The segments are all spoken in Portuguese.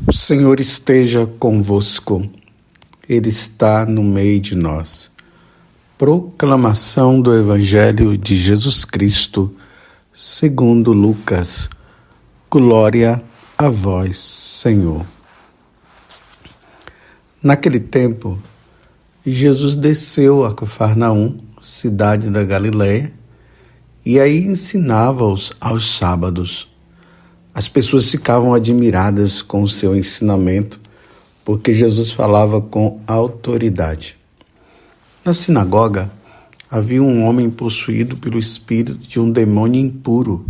O Senhor esteja convosco, Ele está no meio de nós. Proclamação do Evangelho de Jesus Cristo, segundo Lucas. Glória a vós, Senhor. Naquele tempo, Jesus desceu a Cafarnaum, cidade da Galileia, e aí ensinava-os aos sábados. As pessoas ficavam admiradas com o seu ensinamento, porque Jesus falava com autoridade. Na sinagoga, havia um homem possuído pelo espírito de um demônio impuro,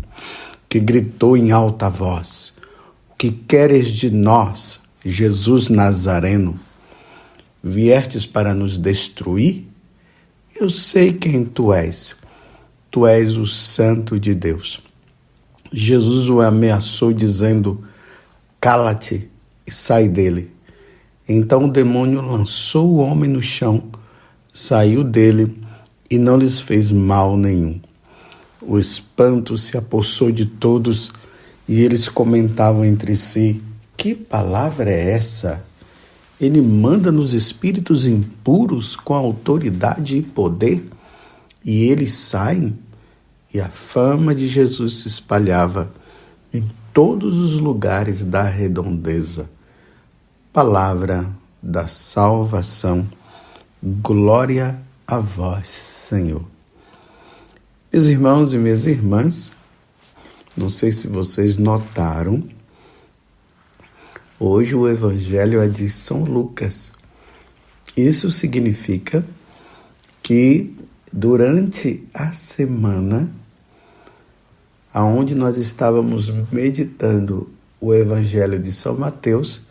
que gritou em alta voz: "O que queres de nós, Jesus Nazareno? Viestes para nos destruir? Eu sei quem tu és o Santo de Deus." Jesus o ameaçou dizendo: "Cala-te e sai dele." Então o demônio lançou o homem no chão, saiu dele e não lhes fez mal nenhum. O espanto se apossou de todos e eles comentavam entre si: "Que palavra é essa? Ele manda nos espíritos impuros com autoridade e poder, e eles saem?" E a fama de Jesus se espalhava em todos os lugares da redondeza. Palavra da salvação. Glória a vós, Senhor. Meus irmãos e minhas irmãs, não sei se vocês notaram, hoje o Evangelho é de São Lucas. Isso significa que durante a semana, aonde nós estávamos meditando o Evangelho de São Mateus,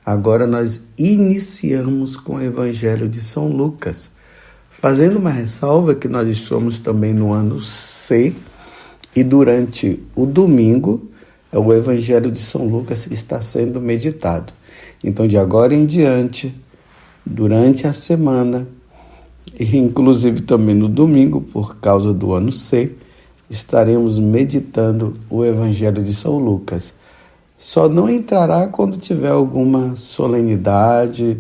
agora nós iniciamos com o Evangelho de São Lucas, fazendo uma ressalva que nós estamos também no ano C, e durante o domingo, o Evangelho de São Lucas está sendo meditado. Então, de agora em diante, durante a semana, e inclusive também no domingo, por causa do ano C, estaremos meditando o Evangelho de São Lucas. Só não entrará quando tiver alguma solenidade,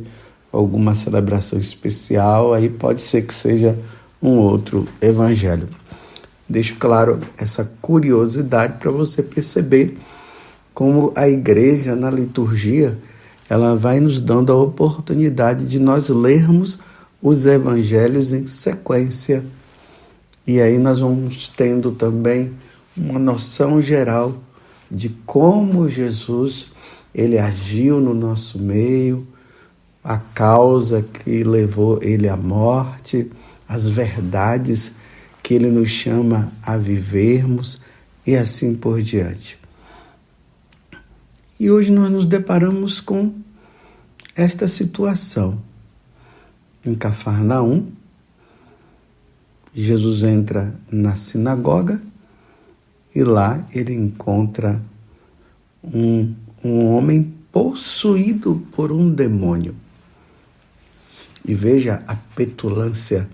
alguma celebração especial, aí pode ser que seja um outro evangelho. Deixo claro essa curiosidade para você perceber como a igreja, na liturgia, ela vai nos dando a oportunidade de nós lermos os evangelhos em sequência. E aí nós vamos tendo também uma noção geral de como Jesus, ele agiu no nosso meio, a causa que levou ele à morte, as verdades que ele nos chama a vivermos e assim por diante. E hoje nós nos deparamos com esta situação. Em Cafarnaum, Jesus entra na sinagoga e lá ele encontra um homem possuído por um demônio. E veja a petulância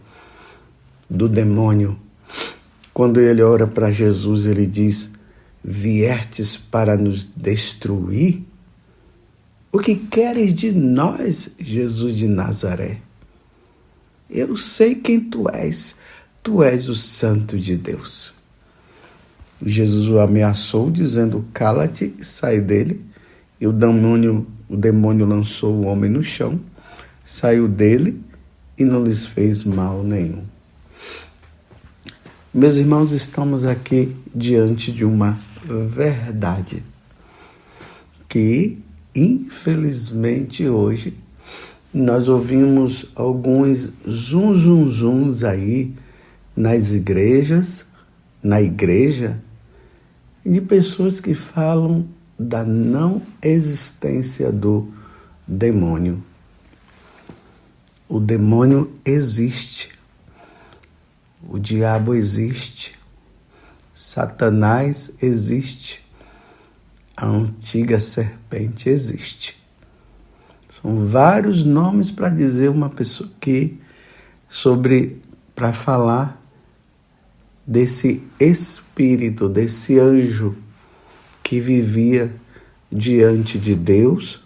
do demônio. Quando ele ora para Jesus, ele diz: "Viestes para nos destruir? O que queres de nós, Jesus de Nazaré? Eu sei quem tu és o Santo de Deus." Jesus o ameaçou, dizendo: "Cala-te e sai dele." E o demônio lançou o homem no chão, saiu dele e não lhes fez mal nenhum. Meus irmãos, estamos aqui diante de uma verdade que, infelizmente, hoje nós ouvimos alguns zum aí nas igrejas, na igreja, de pessoas que falam da não existência do demônio. O demônio existe. O diabo existe. Satanás existe. A antiga serpente existe. São vários nomes para dizer uma pessoa para falar desse espírito, desse anjo que vivia diante de Deus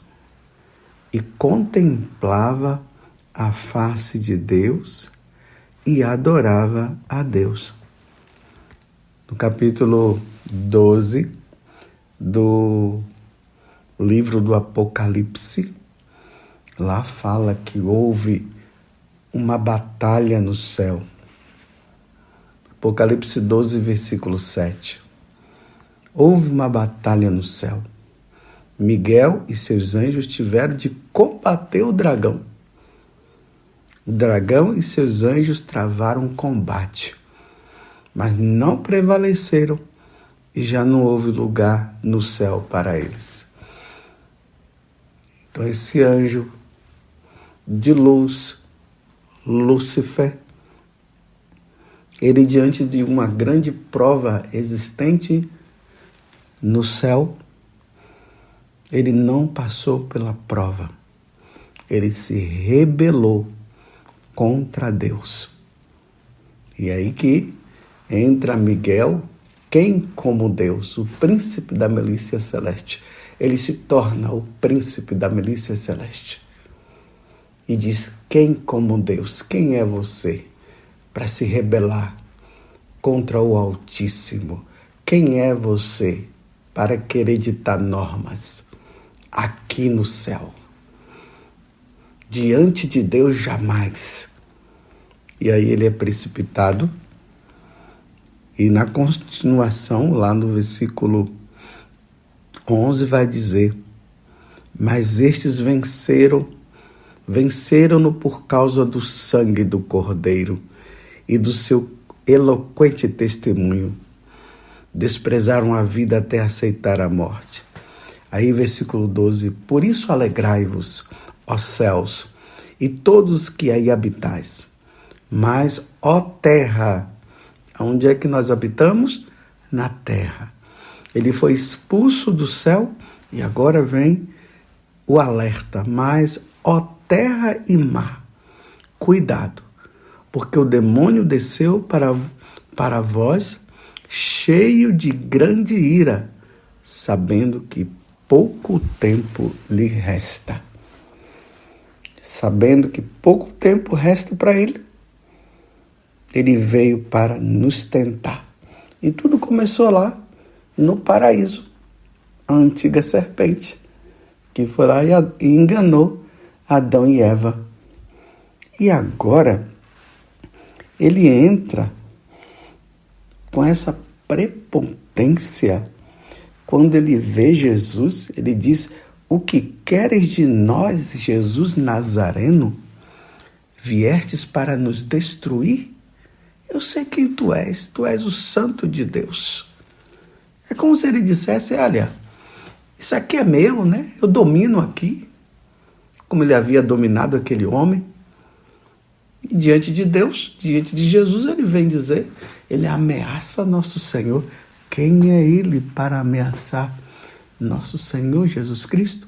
e contemplava a face de Deus e adorava a Deus. No capítulo 12 do livro do Apocalipse, lá fala que houve uma batalha no céu. Apocalipse 12, versículo 7. Houve uma batalha no céu. Miguel e seus anjos tiveram de combater o dragão. O dragão e seus anjos travaram um combate, mas não prevaleceram e já não houve lugar no céu para eles. Então esse anjo de luz, Lúcifer, ele diante de uma grande prova existente no céu, ele não passou pela prova. Ele se rebelou contra Deus. E aí que entra Miguel, quem como Deus, o príncipe da milícia celeste. Ele se torna o príncipe da milícia celeste. E diz, quem como Deus? Quem é você para se rebelar contra o Altíssimo? Quem é você para querer ditar normas aqui no céu? Diante de Deus jamais. E aí ele é precipitado. E na continuação, lá no versículo 11, vai dizer, mas estes venceram-no por causa do sangue do Cordeiro e do seu eloquente testemunho. Desprezaram a vida até aceitar a morte. Aí, versículo 12, por isso alegrai-vos, ó céus, e todos que aí habitais. Mas, ó terra, onde é que nós habitamos? Na terra. Ele foi expulso do céu e agora vem o alerta. Mas, ó terra e mar, cuidado, porque o demônio desceu para vós cheio de grande ira, sabendo que pouco tempo lhe resta. Sabendo que pouco tempo resta para ele, ele veio para nos tentar. E tudo começou lá no paraíso. A antiga serpente, que foi lá e enganou Adão e Eva. E agora, ele entra com essa prepotência. Quando ele vê Jesus, ele diz, o que queres de nós, Jesus Nazareno? Viestes para nos destruir? Eu sei quem tu és o Santo de Deus. É como se ele dissesse, olha, isso aqui é meu, né? Eu domino aqui, como ele havia dominado aquele homem. E diante de Deus, diante de Jesus, ele vem dizer, ele ameaça nosso Senhor. Quem é ele para ameaçar nosso Senhor Jesus Cristo?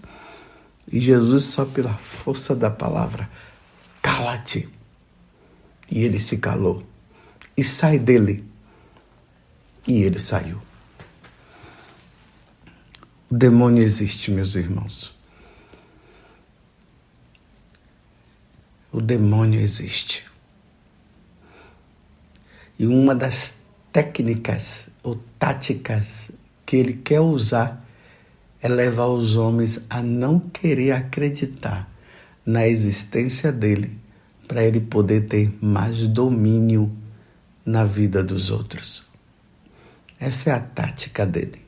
E Jesus, só pela força da palavra, cala-te. E ele se calou. E sai dele. E ele saiu. O demônio existe, meus irmãos. O demônio existe. E uma das técnicas ou táticas que ele quer usar é levar os homens a não querer acreditar na existência dele, para ele poder ter mais domínio na vida dos outros. Essa é a tática dele.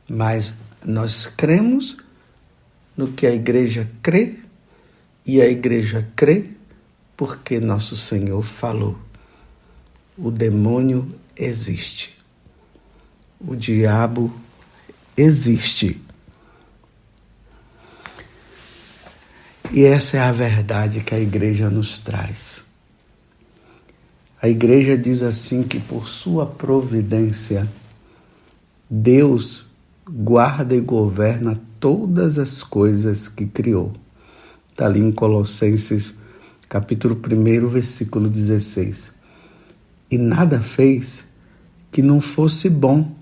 Mas nós cremos no que a igreja crê, e a igreja crê porque nosso Senhor falou. O demônio existe. O diabo existe. E essa é a verdade que a igreja nos traz. A igreja diz assim que por sua providência, Deus guarda e governa todas as coisas que criou. Está ali em Colossenses, capítulo 1, versículo 16. E nada fez que não fosse bom.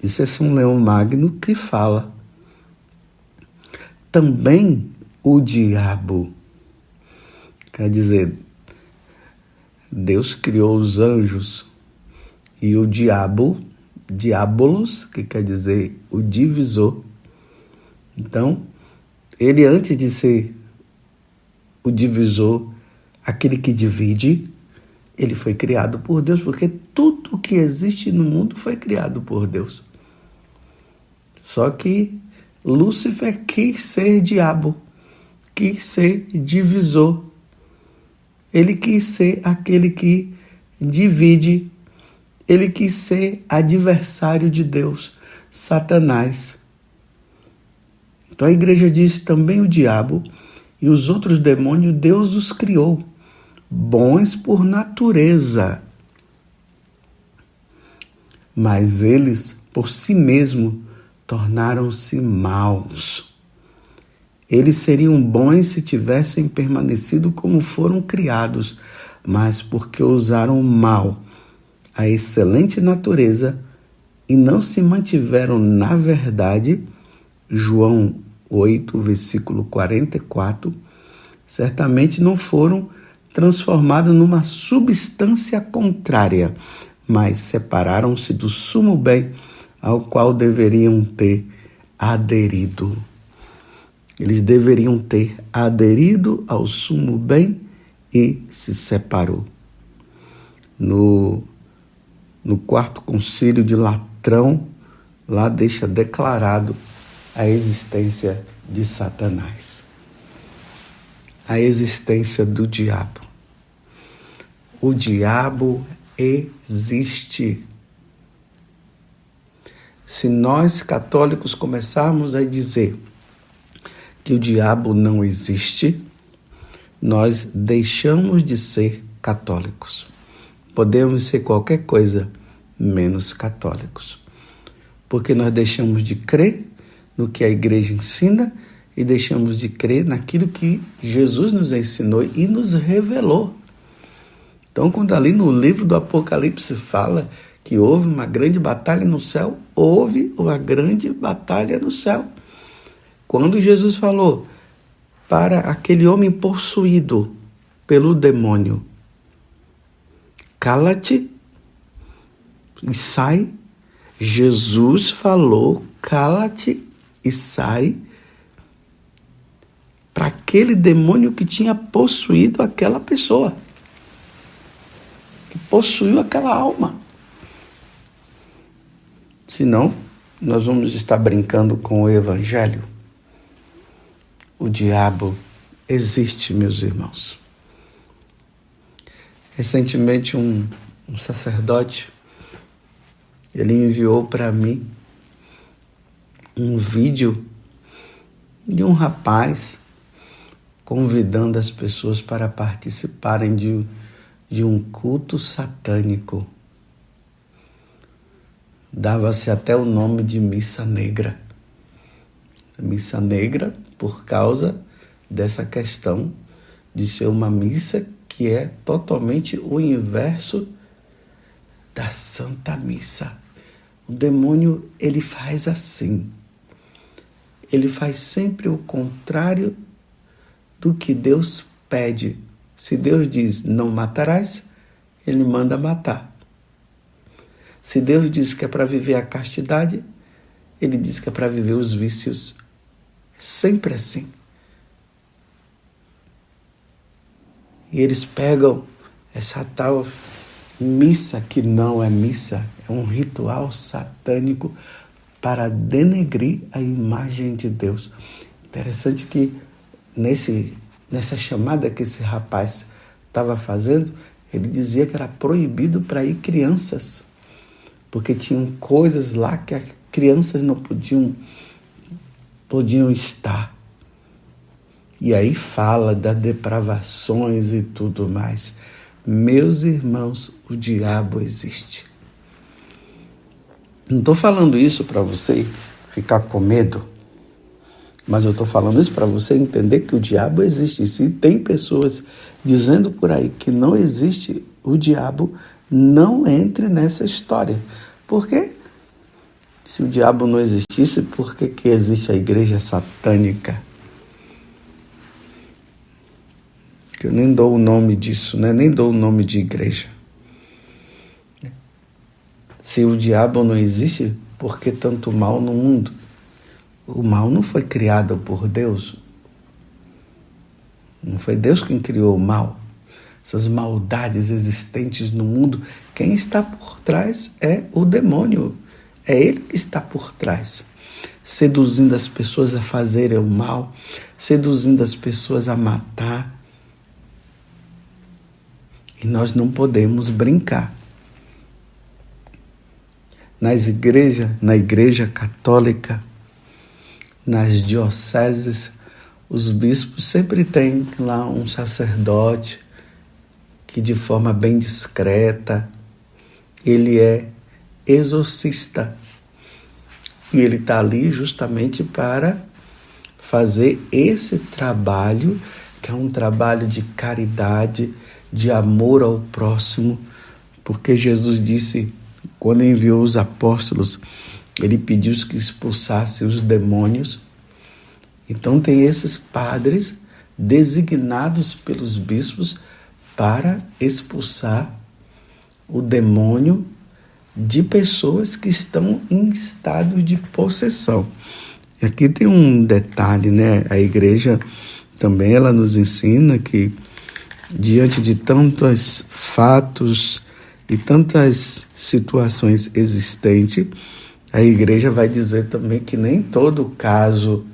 Isso é São Leão Magno que fala. Também o diabo, quer dizer, Deus criou os anjos e o diabo, diabolos, que quer dizer o divisor. Então, ele antes de ser o divisor, aquele que divide, ele foi criado por Deus, porque tudo que existe no mundo foi criado por Deus. Só que Lúcifer quis ser diabo, quis ser divisor. Ele quis ser aquele que divide. Ele quis ser adversário de Deus, Satanás. Então a igreja diz também o diabo e os outros demônios, Deus os criou, bons por natureza. Mas eles, por si mesmos, tornaram-se maus. Eles seriam bons se tivessem permanecido como foram criados, mas porque usaram mal a excelente natureza e não se mantiveram na verdade, João 8, versículo 44, certamente não foram transformados numa substância contrária, mas separaram-se do sumo bem ao qual deveriam ter aderido. Eles deveriam ter aderido ao sumo bem e se separou. No quarto concílio de Latrão, lá deixa declarado a existência de Satanás, a existência do diabo. O diabo existe. Se nós católicos começarmos a dizer que o diabo não existe, nós deixamos de ser católicos. Podemos ser qualquer coisa menos católicos. Porque nós deixamos de crer no que a igreja ensina e deixamos de crer naquilo que Jesus nos ensinou e nos revelou. Então, quando ali no livro do Apocalipse fala que houve uma grande batalha no céu, houve uma grande batalha no céu. Quando Jesus falou para aquele homem possuído pelo demônio, cala-te e sai, Jesus falou, cala-te e sai, para aquele demônio que tinha possuído aquela pessoa, que possuiu aquela alma. Senão, nós vamos estar brincando com o evangelho. O diabo existe, meus irmãos. Recentemente, um sacerdote, ele enviou para mim um vídeo de um rapaz convidando as pessoas para participarem de um culto satânico. Dava-se até o nome de missa negra. Missa negra por causa dessa questão de ser uma missa que é totalmente o inverso da Santa Missa. O demônio, ele faz assim. Ele faz sempre o contrário do que Deus pede. Se Deus diz não matarás, ele manda matar. Se Deus diz que é para viver a castidade, ele diz que é para viver os vícios. É sempre assim. E eles pegam essa tal missa que não é missa, é um ritual satânico para denegrir a imagem de Deus. Interessante que nessa chamada que esse rapaz estava fazendo, ele dizia que era proibido para ir crianças, porque tinham coisas lá que as crianças não podiam estar. E aí fala das depravações e tudo mais. Meus irmãos, o diabo existe. Não estou falando isso para você ficar com medo, mas eu estou falando isso para você entender que o diabo existe. E se tem pessoas dizendo por aí que não existe o diabo, não entre nessa história. Por quê? Se o diabo não existisse, por que existe a igreja satânica? Que eu nem dou o nome disso, né? Nem dou o nome de igreja. Se o diabo não existe, por que tanto mal no mundo? O mal não foi criado por Deus. Não foi Deus quem criou o mal. Essas maldades existentes no mundo, quem está por trás é o demônio. É ele que está por trás, seduzindo as pessoas a fazerem o mal, seduzindo as pessoas a matar. E nós não podemos brincar. Na igreja católica, nas dioceses, os bispos sempre têm lá um sacerdote que de forma bem discreta, ele é exorcista. E ele está ali justamente para fazer esse trabalho, que é um trabalho de caridade, de amor ao próximo, porque Jesus disse, quando enviou os apóstolos, ele pediu que expulsassem os demônios. Então tem esses padres designados pelos bispos para expulsar o demônio de pessoas que estão em estado de possessão. E aqui tem um detalhe, né? A igreja também ela nos ensina que diante de tantos fatos e tantas situações existentes, a igreja vai dizer também que nem todo caso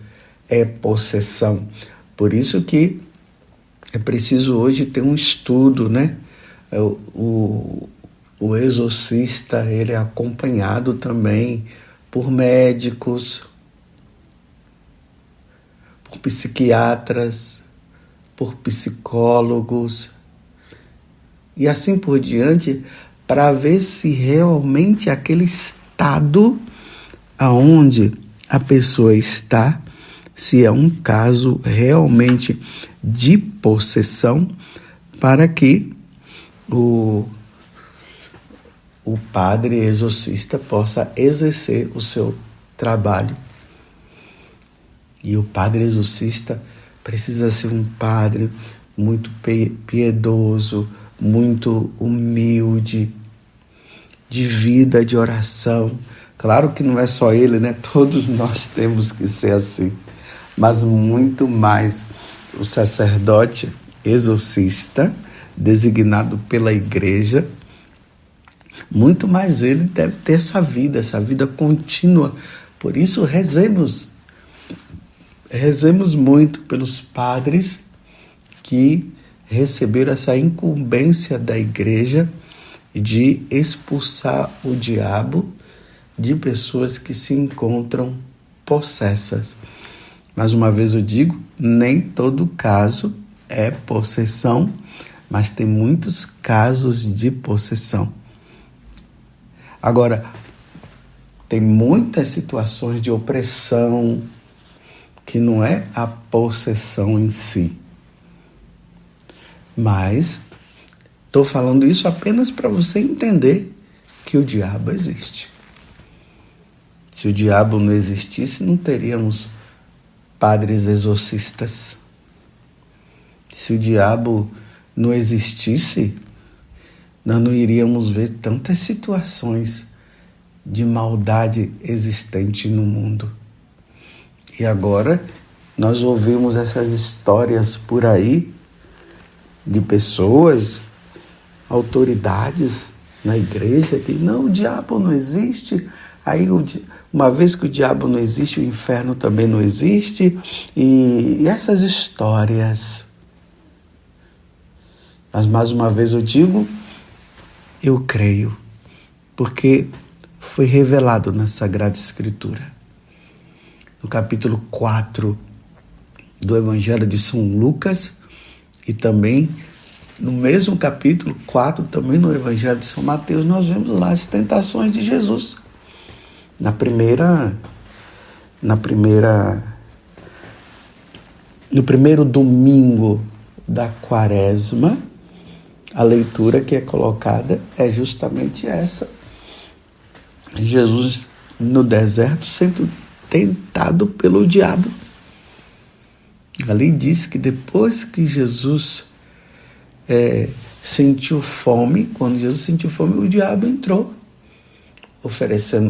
é possessão. Por isso que é preciso hoje ter um estudo, né? O exorcista, ele é acompanhado também por médicos, por psiquiatras, por psicólogos e assim por diante, para ver se realmente aquele estado aonde a pessoa está, se é um caso realmente de possessão, para que o padre exorcista possa exercer o seu trabalho. E o padre exorcista precisa ser um padre muito piedoso, muito humilde, de vida, de oração. Claro que não é só ele, né? Todos nós temos que ser assim. Mas muito mais o sacerdote exorcista, designado pela igreja, muito mais ele deve ter essa vida contínua. Por isso rezemos muito pelos padres que receberam essa incumbência da igreja de expulsar o diabo de pessoas que se encontram possessas. Mais uma vez eu digo, nem todo caso é possessão, mas tem muitos casos de possessão. Agora, tem muitas situações de opressão que não é a possessão em si. Mas estou falando isso apenas para você entender que o diabo existe. Se o diabo não existisse, não teríamos padres exorcistas. Se o diabo não existisse, nós não iríamos ver tantas situações de maldade existente no mundo. E agora nós ouvimos essas histórias por aí de pessoas, autoridades na igreja que não, o diabo não existe. Aí, uma vez que o diabo não existe, o inferno também não existe. E essas histórias. Mas mais uma vez eu digo, eu creio, porque foi revelado na Sagrada Escritura. No capítulo 4 do Evangelho de São Lucas e também no mesmo capítulo 4, também no Evangelho de São Mateus, nós vemos lá as tentações de Jesus. No primeiro domingo da Quaresma, a leitura que é colocada é justamente essa. Jesus no deserto sendo tentado pelo diabo. Ali diz que depois que Jesus sentiu fome, quando Jesus sentiu fome, o diabo entrou,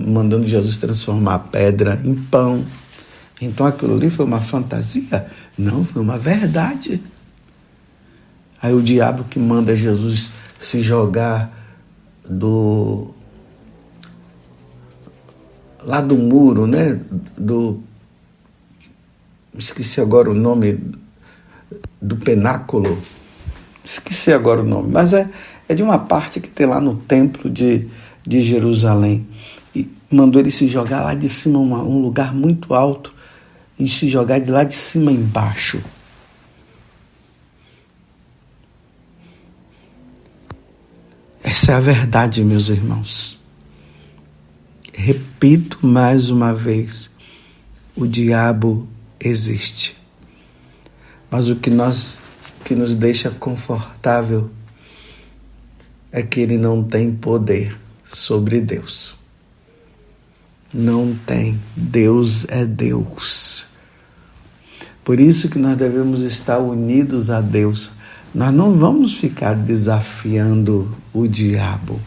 mandando Jesus transformar a pedra em pão. Então aquilo ali foi uma fantasia? Não, foi uma verdade. Aí o diabo que manda Jesus se jogar lá do muro, né? Esqueci agora o nome do penáculo. Esqueci agora o nome, mas é de uma parte que tem lá no templo de Jerusalém. E mandou ele se jogar lá de cima, um lugar muito alto, e se jogar de lá de cima embaixo. Essa é a verdade, meus irmãos. Repito mais uma vez, o diabo existe. Mas o que nos deixa confortável é que ele não tem poder sobre Deus. Não tem. Deus é Deus. Por isso que nós devemos estar unidos a Deus. Nós não vamos ficar desafiando o diabo.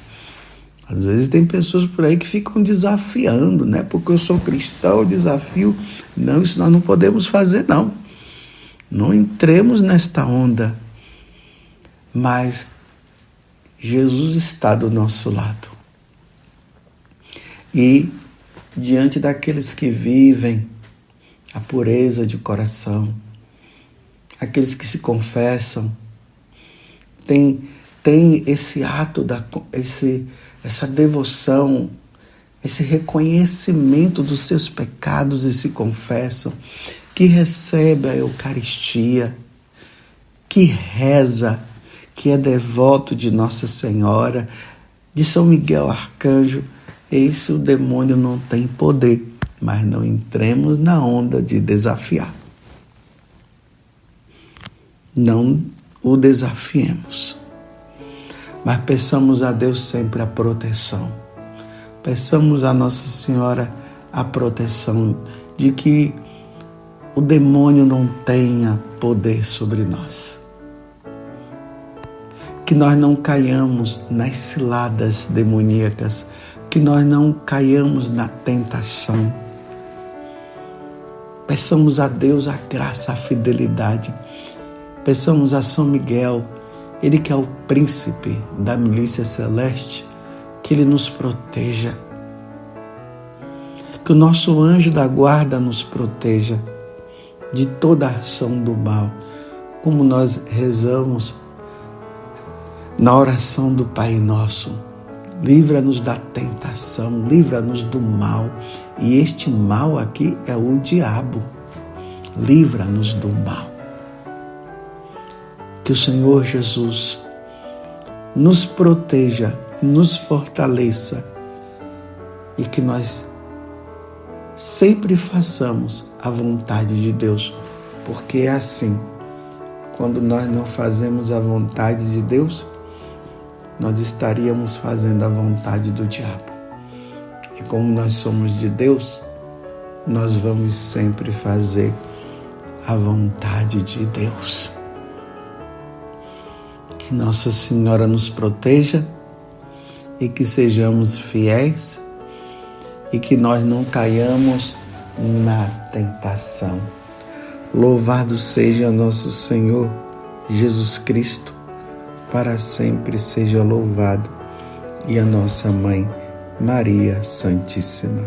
Às vezes tem pessoas por aí que ficam desafiando, né? Porque eu sou cristão, eu desafio. Não, isso nós não podemos fazer, não. Não entremos nesta onda. Mas Jesus está do nosso lado. E diante daqueles que vivem a pureza de coração, aqueles que se confessam, tem esse ato, essa devoção, esse reconhecimento dos seus pecados e se confessam, que recebe a Eucaristia, que reza, que é devoto de Nossa Senhora, de São Miguel Arcanjo. Esse o demônio não tem poder, mas não entremos na onda de desafiar. Não o desafiemos, mas peçamos a Deus sempre a proteção. Peçamos a Nossa Senhora a proteção de que o demônio não tenha poder sobre nós. Que nós não caiamos nas ciladas demoníacas, que nós não caiamos na tentação. Peçamos a Deus a graça, a fidelidade. Peçamos a São Miguel, ele que é o príncipe da milícia celeste, que ele nos proteja. Que o nosso anjo da guarda nos proteja de toda ação do mal, como nós rezamos na oração do Pai Nosso. Livra-nos da tentação, livra-nos do mal. E este mal aqui é o diabo. Livra-nos do mal. Que o Senhor Jesus nos proteja, nos fortaleça e que nós sempre façamos a vontade de Deus, porque é assim, quando nós não fazemos a vontade de Deus, nós estaríamos fazendo a vontade do diabo. E como nós somos de Deus, nós vamos sempre fazer a vontade de Deus. Que Nossa Senhora nos proteja e que sejamos fiéis e que nós não caiamos na tentação. Louvado seja nosso Senhor Jesus Cristo, para sempre seja louvado, e a nossa Mãe Maria Santíssima.